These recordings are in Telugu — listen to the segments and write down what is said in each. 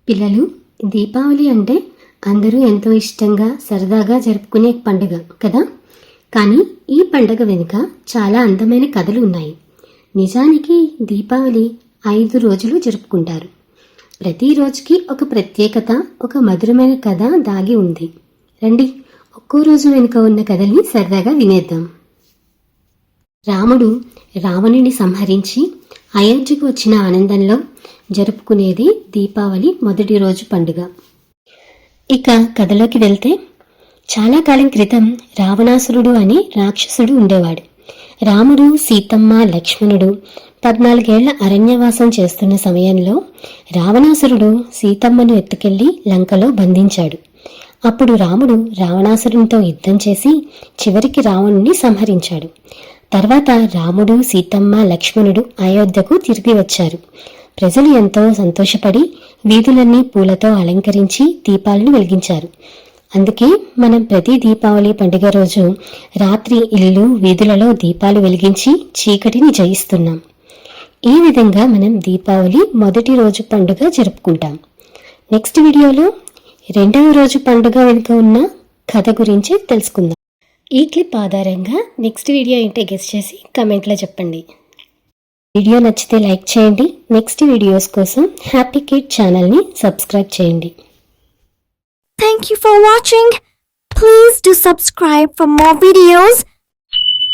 పిల్లలు, దీపావళి అంటే అందరూ ఎంతో ఇష్టంగా సరదాగా జరుపుకునే పండుగ కదా. కానీ ఈ పండుగ వెనుక చాలా అందమైన కథలు ఉన్నాయి. నిజానికి దీపావళి 5 రోజులు జరుపుకుంటారు. ప్రతి రోజుకి ఒక ప్రత్యేకత, ఒక మధురమైన కథ దాగి ఉంది. రండి, ఒక్కో రోజు వెనుక ఉన్న కథల్ని సరదాగా వినేద్దాం. రాముడు రావణుని సంహరించి అయోధ్యకు వచ్చిన ఆనందంలో జరుపుకునేది దీపావళి మొదటి రోజు పండుగ. ఇక కథలోకి వెళ్తే, చాలా కాలం క్రితం రావణాసురుడు అనే రాక్షసుడు ఉండేవాడు. రాముడు, సీతమ్మ, లక్ష్మణుడు 14 ఏళ్ల అరణ్యవాసం చేస్తున్న సమయంలో రావణాసురుడు సీతమ్మను ఎత్తుకెళ్లి లంకలో బంధించాడు. అప్పుడు రాముడు రావణాసురునితో యుద్ధం చేసి చివరికి రావణుని సంహరించాడు. తర్వాత రాముడు, సీతమ్మ, లక్ష్మణుడు అయోధ్యకు తిరిగి వచ్చారు. ప్రజలు ఎంతో సంతోషపడి వీధులన్నీ పూలతో అలంకరించి దీపాలను వెలిగించారు. అందుకే మనం ప్రతి దీపావళి పండుగ రోజు రాత్రి ఇల్లు, వీధులలో దీపాలు వెలిగించి చీకటిని జయిస్తున్నాం. ఈ విధంగా మనం దీపావళి మొదటి రోజు పండుగ జరుపుకుంటాం. నెక్స్ట్ వీడియోలో 2వ రోజు పండుగ వెనుక ఉన్న కథ గురించి తెలుసుకుందాం. ఈ క్లిప్ ఆధారంగా నెక్స్ట్ వీడియో ఏంటో గెస్ చేసి కమెంట్లో చెప్పండి. వీడియో నచ్చితే లైక్ చేయండి. నెక్స్ట్ వీడియోస్ కోసం హ్యాపీ కిడ్ ఛానల్ని సబ్స్క్రైబ్ చేయండి. Thank you for watching. Please do subscribe for more videos.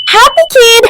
Happy Kid!